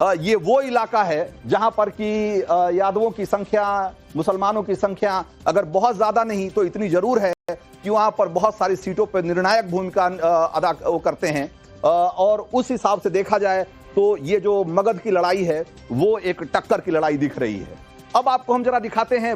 ये वो इलाका है जहां पर कि यादवों की संख्या, मुसलमानों की संख्या अगर बहुत ज्यादा नहीं तो इतनी जरूर है कि वहां पर बहुत सारी सीटों पर निर्णायक भूमिका अदा करते हैं। और उस हिसाब से देखा जाए तो ये जो मगध की लड़ाई है वो एक टक्कर की लड़ाई दिख रही है। अब आपको हम जरा दिखाते हैं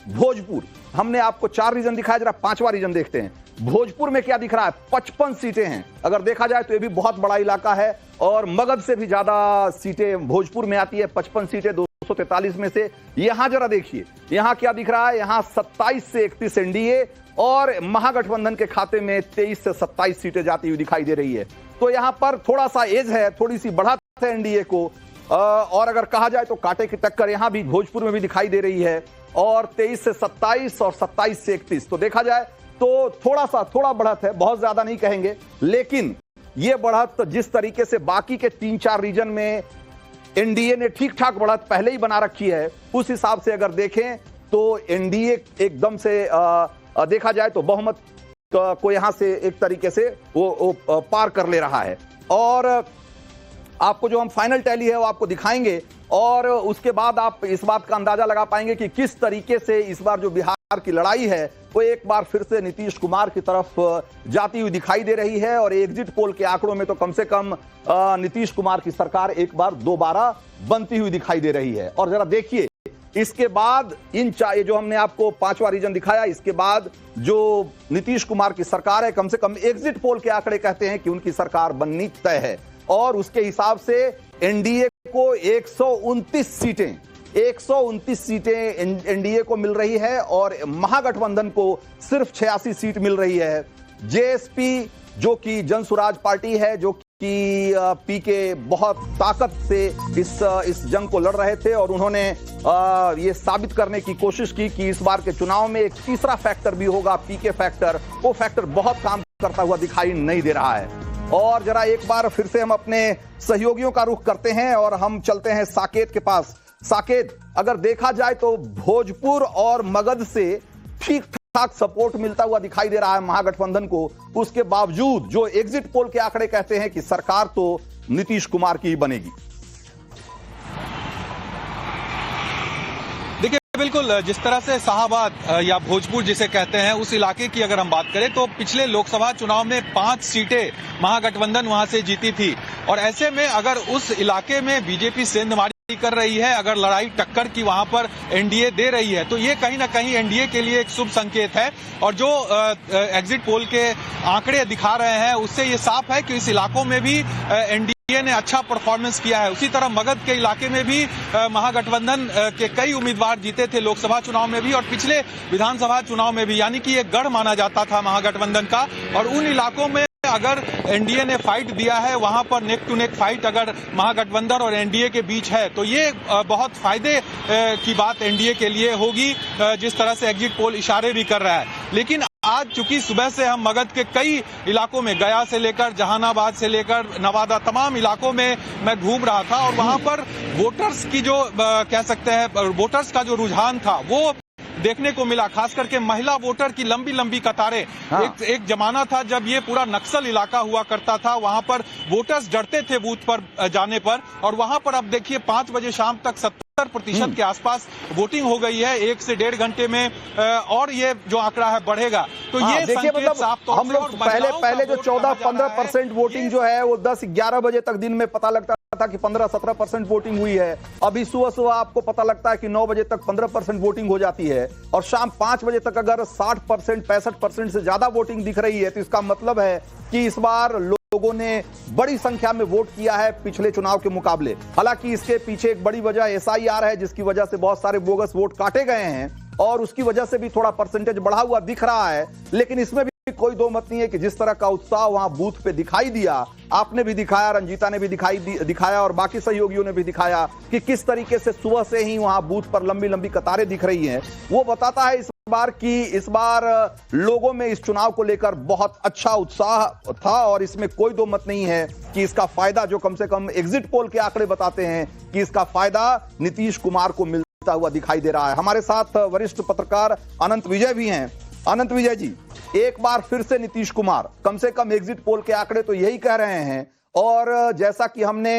भोजपुर। हमने आपको 4 रीजन दिखाया, जरा 5वां रीजन देखते हैं। भोजपुर में क्या दिख रहा है? 55 सीटें हैं। अगर देखा जाए तो ये भी बहुत बड़ा इलाका है और मगध से भी ज्यादा सीटें भोजपुर में आती है। 55 सीटें 243 में से। यहां जरा देखिए, यहां क्या दिख रहा है? यहां 27 से 31 एनडीए और महागठबंधन के खाते में 23 से 27 सीटें जाती हुई दिखाई दे रही है। तो यहां पर थोड़ा सा एज है, थोड़ी सी बढ़त है एनडीए को। और अगर कहा जाए तो कांटे की टक्कर यहां भी भोजपुर में भी दिखाई दे रही है। और 23 से 27 और 27 से 31, तो देखा जाए तो थोड़ा बढ़त है, बहुत ज्यादा नहीं कहेंगे। लेकिन यह बढ़त जिस तरीके से बाकी के 3-4 रीजन में एनडीए ने ठीक ठाक बढ़त पहले ही बना रखी है, उस हिसाब से अगर देखें तो एनडीए एकदम से देखा जाए तो बहुमत को यहां से एक तरीके से वो पार कर ले रहा है। और आपको जो हम फाइनल टैली है वो आपको दिखाएंगे और उसके बाद आप इस बात का अंदाजा लगा पाएंगे कि किस तरीके से इस बार जो बिहार की लड़ाई है वो एक बार फिर से नीतीश कुमार की तरफ जाती हुई दिखाई दे रही है। और एग्जिट पोल के आंकड़ों में तो कम से कम नीतीश कुमार की सरकार एक बार दोबारा बनती हुई दिखाई दे रही है। और जरा देखिए इसके बाद ये जो हमने आपको 5वां रीजन दिखाया, इसके बाद जो नीतीश कुमार की सरकार है, कम से कम एग्जिट पोल के आंकड़े कहते हैं कि उनकी सरकार बननी तय है। और उसके हिसाब से एनडीए को 129 सीटें एनडीए को मिल रही है और महागठबंधन को सिर्फ 86 सीट मिल रही है। जेएसपी जो कि जन सुराज पार्टी है, जो कि पीके बहुत ताकत से इस जंग को लड़ रहे थे और उन्होंने ये साबित करने की कोशिश की कि इस बार के चुनाव में एक तीसरा फैक्टर भी होगा, पीके फैक्टर। वो फैक्टर बहुत काम करता हुआ दिखाई नहीं दे रहा है। और जरा एक बार फिर से हम अपने सहयोगियों का रुख करते हैं और हम चलते हैं साकेत के पास। साकेत, अगर देखा जाए तो भोजपुर और मगध से ठीक ठाक सपोर्ट मिलता हुआ दिखाई दे रहा है महागठबंधन को। उसके बावजूद जो एग्जिट पोल के आंकड़े कहते हैं कि सरकार तो नीतीश कुमार की ही बनेगी। बिल्कुल, जिस तरह से शाहाबाद या भोजपुर जिसे कहते हैं उस इलाके की अगर हम बात करें तो पिछले लोकसभा चुनाव में 5 सीटें महागठबंधन वहां से जीती थी। और ऐसे में अगर उस इलाके में बीजेपी सेंधमारी कर रही है, अगर लड़ाई टक्कर की वहां पर एनडीए दे रही है, तो ये कहीं ना कहीं एनडीए के लिए एक शुभ संकेत है। और जो एग्जिट पोल के आंकड़े दिखा रहे हैं उससे ये साफ है कि इस इलाकों में भी एनडीए ने अच्छा परफॉर्मेंस किया है। उसी तरह मगध के इलाके में भी महागठबंधन के कई उम्मीदवार जीते थे लोकसभा चुनाव में भी और पिछले विधानसभा चुनाव में भी, यानी कि ये गढ़ माना जाता था महागठबंधन का। और उन इलाकों में अगर एनडीए ने फाइट दिया है, वहां पर नेक टू नेक फाइट अगर महागठबंधन और एनडीए के बीच है, तो ये बहुत फायदे की बात एनडीए के लिए होगी, जिस तरह से एग्जिट पोल इशारे भी कर रहा है। लेकिन आज चूंकि सुबह से हम मगध के कई इलाकों में, गया से लेकर जहानाबाद से लेकर नवादा, तमाम इलाकों में मैं घूम रहा था और वहां पर वोटर्स की जो कह सकते हैं वोटर्स का जो रुझान था वो देखने को मिला। खास करके महिला वोटर की लंबी लंबी कतारें। हाँ। एक जमाना था जब ये पूरा नक्सल इलाका हुआ करता था, वहां पर वोटर्स डरते थे बूथ पर जाने पर। और वहां पर अब देखिए 5 बजे शाम तक 70% के आसपास वोटिंग हो गई है 1 से 1.5 घंटे में। और ये जो आंकड़ा है बढ़ेगा। तो ये देखिए, मतलब हम लोग पहले जो 14-15% वोटिंग जो है वो 10-11 बजे तक दिन में पता लगता था कि 15-17% वोटिंग हुई है। अभी सुबह आपको पता लगता है कि 9 बजे तक 15% वोटिंग हो जाती है और शाम 5 बजे तक अगर 60%, 65% से ज्यादा वोटिंग दिख रही है तो इसका मतलब है कि इस बार लोगों ने बड़ी संख्या में वोट किया है पिछले चुनाव के मुकाबले। हालांकि इसके पीछे एक बड़ी वजह एसआईआर है, जिसकी वजह से बहुत सारे बोगस वोट काटे गए हैं और उसकी वजह से भी थोड़ा परसेंटेज बढ़ा हुआ दिख रहा है। लेकिन इसमें भी कोई दो मत नहीं है कि जिस तरह का उत्साह वहां बूथ पे दिखाई दिया, आपने भी दिखाया, रंजीता ने भी दिखाया और बाकी सहयोगियों ने भी दिखाया कि किस तरीके से सुबह से ही वहां बूथ पर लंबी लंबी कतारें दिख रही हैं। वो बताता है इस बार लोगों में इस चुनाव को लेकर बहुत अच्छा उत्साह था और इसमें कोई दो मत नहीं है कि इसका फायदा, जो कम से कम एग्जिट पोल के आंकड़े बताते हैं कि इसका फायदा नीतीश कुमार को मिलता हुआ दिखाई दे रहा है। हमारे साथ वरिष्ठ पत्रकार अनंत विजय भी हैं। अनंत विजय जी, एक बार फिर से नीतीश कुमार, कम से कम एग्जिट पोल के आंकड़े तो यही कह रहे हैं। और जैसा कि हमने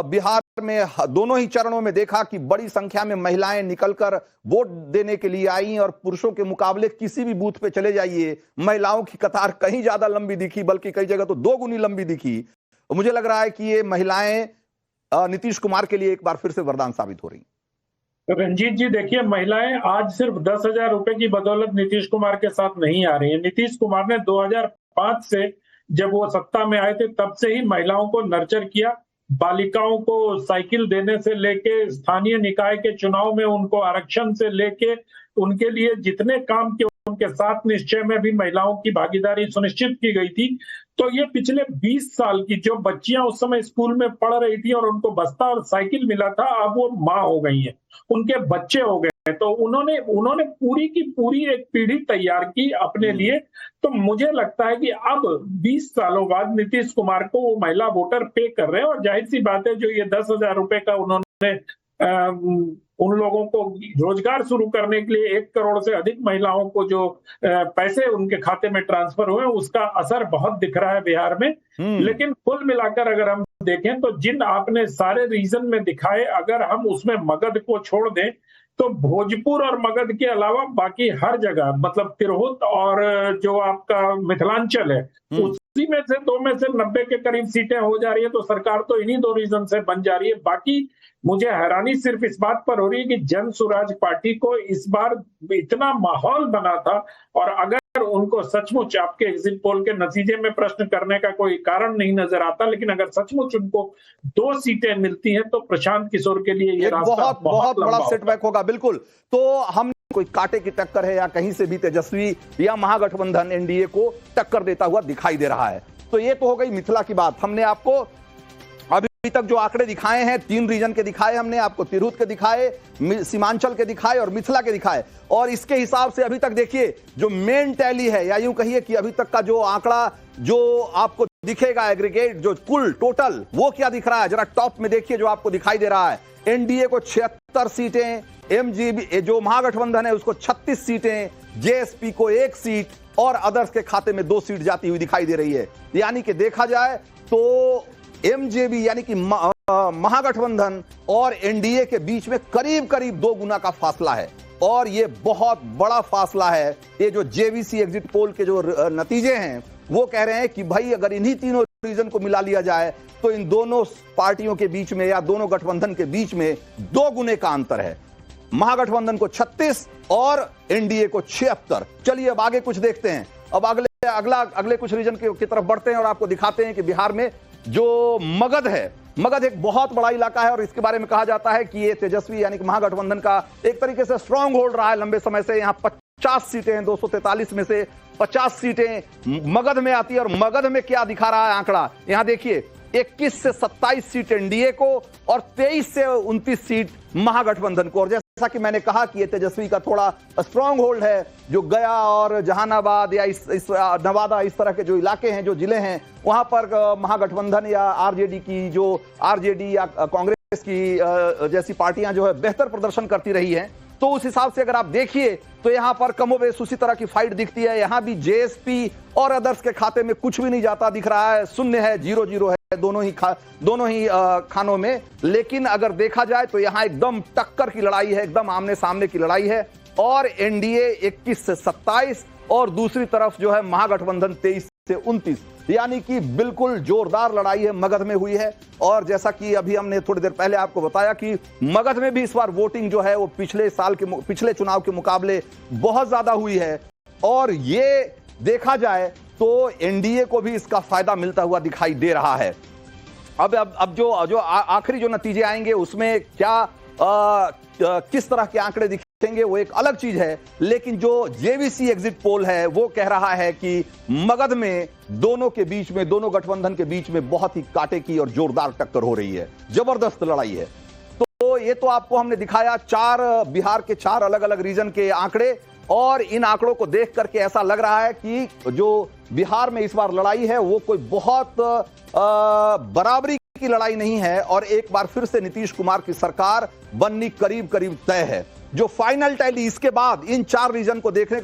बिहार में दोनों ही चरणों में देखा कि बड़ी संख्या में महिलाएं निकलकर वोट देने के लिए आई और पुरुषों के मुकाबले किसी भी बूथ पे चले जाइए महिलाओं की कतार कहीं ज्यादा लंबी दिखी, बल्कि कई जगह तो 2 गुनी लंबी दिखी। मुझे लग रहा है कि ये महिलाएं नीतीश कुमार के लिए एक बार फिर से वरदान साबित हो रही। रंजीत जी देखिए, महिलाएं आज सिर्फ 10,000 रुपए की बदौलत नीतीश कुमार के साथ नहीं आ रही है। नीतीश कुमार ने 2005 से जब वो सत्ता में आए थे तब से ही महिलाओं को नर्चर किया। बालिकाओं को साइकिल देने से लेके स्थानीय निकाय के चुनाव में उनको आरक्षण से लेके उनके लिए जितने काम किए, उनके साथ निश्चय में भी महिलाओं की भागीदारी सुनिश्चित की गई थी। तो ये पिछले 20 साल की जो बच्चियां उस समय स्कूल में पढ़ रही थी और उनको बस्ता और साइकिल मिला था, अब वो माँ हो गई हैं, उनके बच्चे हो गए हैं। तो उन्होंने पूरी की पूरी एक पीढ़ी तैयार की अपने लिए। तो मुझे लगता है कि अब 20 सालों बाद नीतीश कुमार को वो महिला वोटर पे कर रहे हैं। और जाहिर सी बात है, जो ये 10,000 रुपए का उन्होंने उन लोगों को रोजगार शुरू करने के लिए 1 करोड़ से अधिक महिलाओं को जो पैसे उनके खाते में ट्रांसफर हुए, उसका असर बहुत दिख रहा है बिहार में। लेकिन कुल मिलाकर अगर हम देखें तो जिन आपने सारे रीजन में दिखाए, अगर हम उसमें मगध को छोड़ दें तो भोजपुर और मगध के अलावा बाकी हर जगह, मतलब तिरहुत और जो आपका मिथिलांचल है, उसी में से 2 में से 90 के करीब सीटें हो जा रही है। तो सरकार तो इन्हीं 2 रीजन से बन जा रही है। बाकी मुझे हैरानी सिर्फ इस बात पर हो रही है कि जन सुराज पार्टी को इस बार इतना माहौल बना था, और अगर उनको सचमुच आपके एग्जिट पोल के नतीजे में प्रश्न करने का कोई कारण नहीं नजर आता, लेकिन अगर सचमुच उनको 2 सीटें मिलती हैं तो प्रशांत किशोर के लिए ये रास्ता बहुत बड़ा सेटबैक होगा। बिल्कुल, तो हम कोई कांटे की टक्कर है या कहीं से भी तेजस्वी या महागठबंधन एनडीए को टक्कर देता हुआ दिखाई दे रहा है। तो ये तो हो गई मिथिला की बात। हमने आपको अभी तक जो आंकड़े दिखाए हैं, 3 रीजन के दिखाए, हमने आपको तिरहुत के दिखाए, सीमांचल के दिखाए और मिथिला के दिखाए। और इसके हिसाब से अभी तक देखिए जो मेन टैली है, या यूं कहिए कि अभी तक का जो आंकड़ा जो आपको दिखेगा एग्रीगेट, जो कुल टोटल, वो क्या दिख रहा है जरा टॉप में देखिए जो आपको दिखाई दे रहा है। एनडीए को 76 सीटें, एमजीबी जो महागठबंधन है उसको 36 सीटें, जेएसपी को 1 सीट और अदर्स के खाते में 2 सीट जाती हुई दिखाई दे रही है। यानी कि देखा जाए तो एमजेबी यानी कि महागठबंधन और एनडीए के बीच में करीब करीब 2 गुना का फासला है, और ये बहुत बड़ा फासला है। ये जो जेवीसी एग्जिट पोल के जो नतीजे हैं वो कह रहे हैं कि भाई अगर इन्हीं तीनों रीजन को मिला लिया जाए तो इन दोनों पार्टियों के बीच में या दोनों गठबंधन के बीच में 2 गुने का अंतर है। महागठबंधन को 36 और एनडीए को 76। चलिए अब आगे कुछ देखते हैं। अब अगले कुछ रीजन की तरफ बढ़ते हैं और आपको दिखाते हैं कि बिहार में जो मगध है, मगध एक बहुत बड़ा इलाका है और इसके बारे में कहा जाता है कि ये तेजस्वी यानी कि महागठबंधन का एक तरीके से स्ट्रांग होल्ड रहा है लंबे समय से। यहां 50 सीटें हैं, 243 में से 50 सीटें मगध में आती है। और मगध में क्या दिखा रहा है आंकड़ा, यहां देखिए 21 से 27 सीट एनडीए को और 23 से 29 सीट महागठबंधन को। और जैसा कि मैंने कहा कि ये तेजस्वी का थोड़ा स्ट्रांग होल्ड है, जो गया और जहानाबाद या इस नवादा, इस तरह के जो इलाके हैं, जो जिले हैं, वहां पर महागठबंधन या आरजेडी की, जो आरजेडी या कांग्रेस की जैसी पार्टियां जो है बेहतर प्रदर्शन करती रही हैं। तो उस हिसाब से अगर आप देखिए तो यहां पर कमोबेश उसी तरह की फाइट दिखती है। यहां भी जेएसपी और अदर्स के खाते में कुछ भी नहीं जाता दिख रहा है, शून्य है, 0-0 है दोनों ही खानों में। लेकिन अगर देखा जाए तो यहां एकदम टक्कर की लड़ाई है, एकदम आमने सामने की लड़ाई है। और एनडीए 21 से 27 और दूसरी तरफ जो है महागठबंधन 23 से 29, यानी कि बिल्कुल जोरदार लड़ाई है मगध में हुई है। और जैसा कि अभी हमने थोड़ी देर पहले आपको बताया कि मगध में भी इस बार वोटिंग जो है वो पिछले चुनाव के मुकाबले बहुत ज्यादा हुई है। और ये देखा जाए तो एनडीए को भी इसका फायदा मिलता हुआ दिखाई दे रहा है। अब जो आखिरी जो नतीजे आएंगे उसमें क्या किस तरह के आंकड़े दिखेंगे वो एक अलग चीज है। लेकिन जो जेवीसी एग्जिट पोल है वो कह रहा है कि मगध में दोनों के बीच में, दोनों गठबंधन के बीच में बहुत ही कांटे की और जोरदार टक्कर हो रही है, जबरदस्त लड़ाई है। तो ये तो आपको हमने दिखाया बिहार के 4 अलग अलग रीजन के आंकड़े। और इन आंकड़ों को देख करके ऐसा लग रहा है कि जो बिहार में इस बार लड़ाई है वो कोई बहुत बराबरी की लड़ाई नहीं है, और एक बार फिर से नीतीश कुमार की सरकार बननी करीब करीब तय है। जो फाइनल टैली इसके बाद इन 4 रीजन को देखने